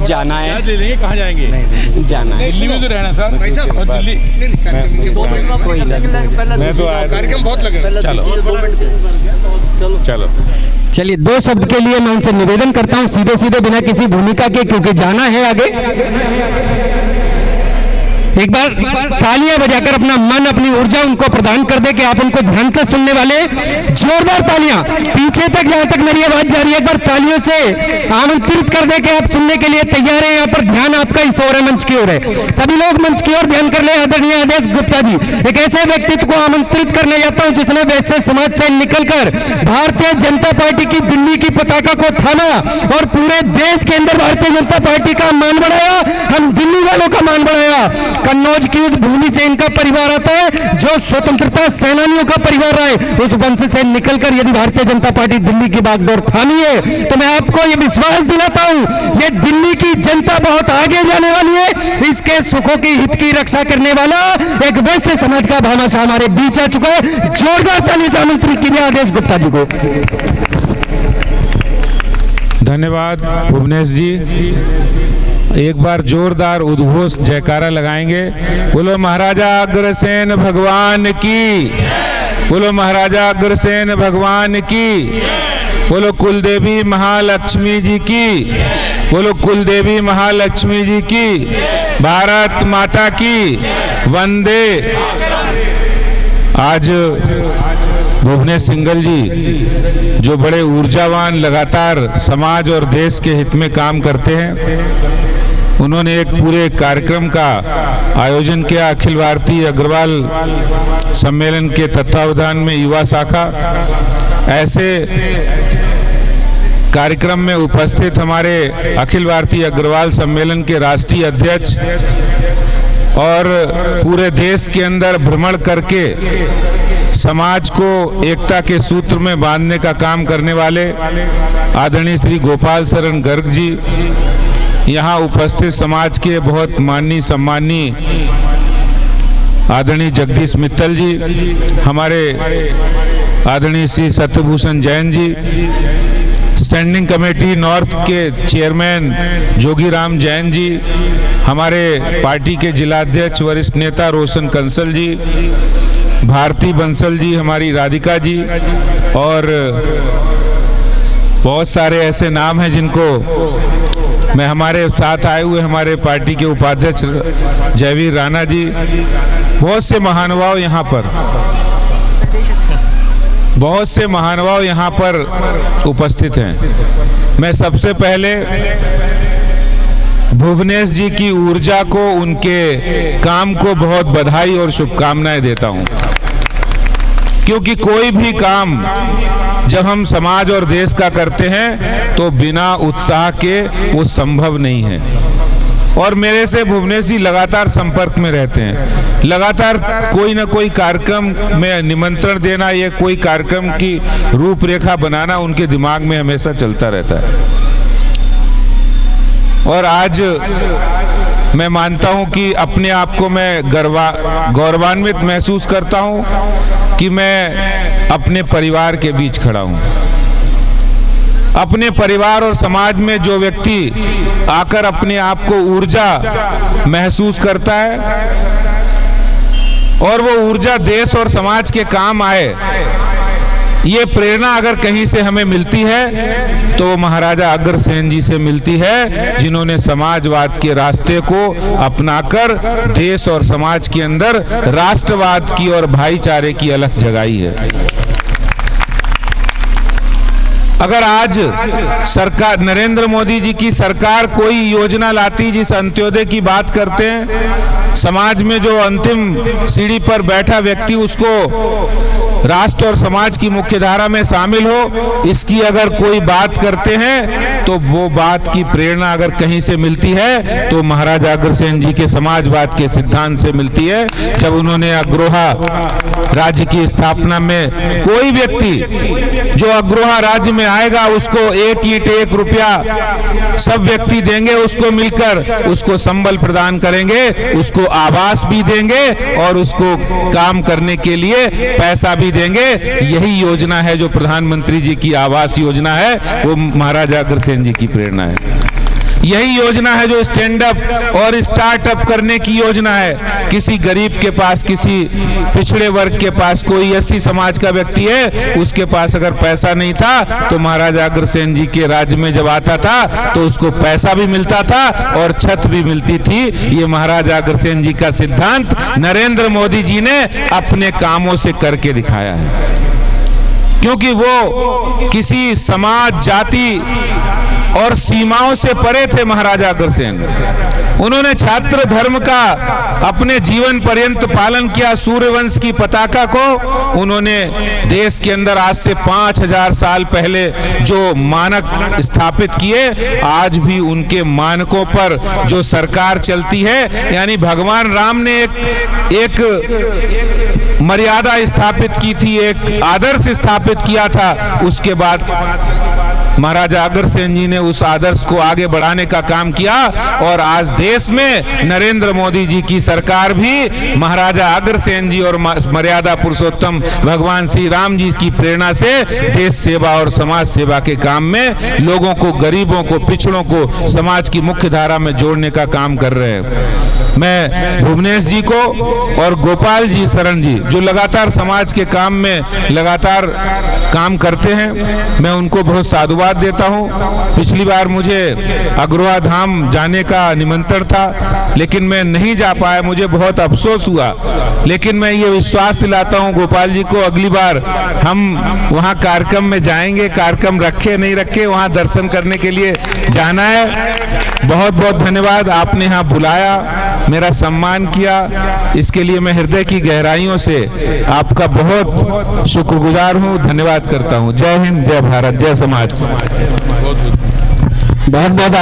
जाना है। ले लेंगे, कहाँ जाएंगे? जाना है, दिल्ली में तो रहना सर। और दिल्ली मैं तो आया, कार्यक्रम बहुत लगे। चलो चलिए 2 शब्द के लिए मैं उनसे निवेदन करता हूं, सीधे सीधे बिना किसी भूमिका के, क्योंकि जाना है आगे। एक बार तालियां बजाकर अपना मन, अपनी ऊर्जा उनको प्रदान कर दे कि आप उनको ध्यान से सुनने वाले। जोरदार तालियां पीछे तक, जहां तक मेरी आवाज जा रही है, एक बार तालियों से आमंत्रित कर दे कि आप सुनने के लिए तैयार हैं। यहाँ पर ध्यान आपका इस ओर है, मंच की ओर है। सभी लोग मंच की ओर ध्यान कर ले। आदरणीय आदेश गुप्ता जी, एक ऐसे व्यक्तित्व को आमंत्रित करने जाता हूं जिसने वैश्य समाज से निकलकर भारतीय जनता पार्टी की दिल्ली की पताका को थामा और पूरे देश के अंदर भारतीय जनता पार्टी का मान बढ़ाया, हम दिल्ली वालों का मान बढ़ाया। कन्नौज की उस भूमि से इनका परिवार आता है जो स्वतंत्रता सेनानियों का परिवार रहा है। उस वंश से निकलकर यदि भारतीय जनता पार्टी दिल्ली की बागडोर थामी है तो मैं आपको यह विश्वास दिलाता हूं, ये दिल्ली की जनता बहुत आगे जाने वाली है। इसके सुखों की, हित की रक्षा करने वाला एक वैश्य समाज का भामाशाह हमारे बीच आ चुका है। जोरदार ताली से आमंत्रित कीजिए आदेश गुप्ता जी को। धन्यवाद भुवनेश जी। एक बार जोरदार उद्घोष जयकारा लगाएंगे। बोलो महाराजा अग्रसेन भगवान की, बोलो महाराजा अग्रसेन भगवान की, बोलो कुलदेवी महालक्ष्मी जी की, बोलो कुलदेवी महालक्ष्मी जी की, भारत माता की वंदे। आज भुवनेश सिंगल जी जो बड़े ऊर्जावान, लगातार समाज और देश के हित में काम करते हैं, उन्होंने एक पूरे कार्यक्रम का आयोजन किया। अखिल भारतीय अग्रवाल सम्मेलन के तत्वावधान में युवा शाखा। ऐसे कार्यक्रम में उपस्थित हमारे अखिल भारतीय अग्रवाल सम्मेलन के राष्ट्रीय अध्यक्ष और पूरे देश के अंदर भ्रमण करके समाज को एकता के सूत्र में बांधने का काम करने वाले आदरणीय श्री गोपाल शरण गर्ग जी, यहाँ उपस्थित समाज के बहुत माननीय सम्माननीय आदरणीय जगदीश मित्तल जी, हमारे आदरणीय Shri Satyabhushan Jain ji, standing committee north के चेयरमैन जोगीराम जैन जी, हमारे पार्टी के जिलाध्यक्ष वरिष्ठ नेता रोशन कंसल जी, भारती बंसल जी, हमारी राधिका जी, और बहुत सारे ऐसे नाम हैं जिनको मैं, हमारे साथ आए हुए हमारे पार्टी के उपाध्यक्ष जयवीर राणा जी, बहुत से महानुभाव यहाँ पर, बहुत से महानुभाव यहाँ पर उपस्थित हैं। मैं सबसे पहले भुवनेश जी की ऊर्जा को, उनके काम को बहुत बधाई और शुभकामनाएं देता हूँ, क्योंकि कोई भी काम जब हम समाज और देश का करते हैं तो बिना उत्साह के वो संभव नहीं है। और मेरे से भुवनेश जी लगातार संपर्क में रहते हैं, लगातार कोई ना कोई कार्यक्रम में निमंत्रण देना, ये कोई कार्यक्रम की रूपरेखा बनाना उनके दिमाग में हमेशा चलता रहता है। और आज मैं मानता हूं कि अपने आप को मैं गौरवान्वित महसूस करता हूं कि मैं अपने परिवार के बीच खड़ा हूं। अपने परिवार और समाज में जो व्यक्ति आकर अपने आप को ऊर्जा महसूस करता है और वो ऊर्जा देश और समाज के काम आए, ये प्रेरणा अगर कहीं से हमें मिलती है तो महाराजा अग्रसेन जी से मिलती है, जिन्होंने समाजवाद के रास्ते को अपनाकर देश और समाज के अंदर राष्ट्रवाद की और भाईचारे की अलख जगाई है। अगर आज सरकार, नरेंद्र मोदी जी की सरकार कोई योजना लाती, जिस अंत्योदय की बात करते हैं, समाज में जो अंतिम सीढ़ी पर बैठा व्यक्ति उसको राष्ट्र और समाज की मुख्यधारा में शामिल हो, इसकी अगर कोई बात करते हैं तो वो बात की प्रेरणा अगर कहीं से मिलती है तो महाराजा अग्रसेन जी के समाजवाद के सिद्धांत से मिलती है। जब उन्होंने अग्रोहा राज्य की स्थापना में, कोई व्यक्ति जो अग्रोहा राज्य में आएगा उसको 1 ईंट 1 रुपया सब व्यक्ति देंगे, उसको मिलकर उसको संबल प्रदान करेंगे, उसको आवास भी देंगे और उसको काम करने के लिए पैसा भी देंगे। यही योजना है जो प्रधानमंत्री जी की आवास योजना है, वो महाराजा अग्रसेन जी की प्रेरणा है। यही योजना है जो स्टैंड अप और स्टार्टअप करने की योजना है। किसी गरीब के पास, किसी पिछड़े वर्ग के पास, कोई एससी समाज का व्यक्ति है, उसके पास अगर पैसा नहीं था तो महाराजा अग्रसेन जी के राज्य में जब आता था तो उसको पैसा भी मिलता था और छत भी मिलती थी। ये महाराजा अग्रसेन जी का सिद्धांत नरेंद्र मोदी जी ने अपने कामों से करके दिखाया है, क्योंकि वो किसी समाज, जाति और सीमाओं से परे थे। महाराजा अग्रसेन, उन्होंने छात्र धर्म का अपने जीवन पर्यंत पालन किया। सूर्यवंश की पताका को उन्होंने देश के अंदर आज से 5000 साल पहले जो मानक स्थापित किए, आज भी उनके मानकों पर जो सरकार चलती है, यानी भगवान राम ने एक मर्यादा स्थापित की थी, एक आदर्श स्थापित किया था। उसके बाद महाराजा अग्रसेन जी ने उस आदर्श को आगे बढ़ाने का काम किया और आज देश में नरेंद्र मोदी जी की सरकार भी महाराजा अग्रसेन जी और मर्यादा पुरुषोत्तम भगवान श्री राम जी की प्रेरणा से देश सेवा और समाज सेवा के काम में लोगों को, गरीबों को, पिछड़ों को समाज की मुख्य धारा में जोड़ने का काम कर रहे हैं। मैं भुवनेश जी को और गोपाल जी शरण जी, जो लगातार समाज के काम में लगातार काम करते हैं, मैं उनको बहुत साधुवाद देता हूं। पिछली बार मुझे अग्रवा धाम जाने का निमंत्रण था, लेकिन मैं नहीं जा पाया, मुझे बहुत अफसोस हुआ। लेकिन मैं ये विश्वास दिलाता हूं गोपाल जी को, अगली बार हम वहां कार्यक्रम में जाएंगे। कार्यक्रम रखे नहीं रखे, वहां दर्शन करने के लिए जाना है। बहुत बहुत धन्यवाद, आपने यहाँ बुलाया, मेरा सम्मान किया, इसके लिए मैं हृदय की गहराइयों से आपका बहुत शुक्रगुजार हूँ, धन्यवाद करता हूँ। जय हिंद, जय भारत, जय समाज। बहुत बहुत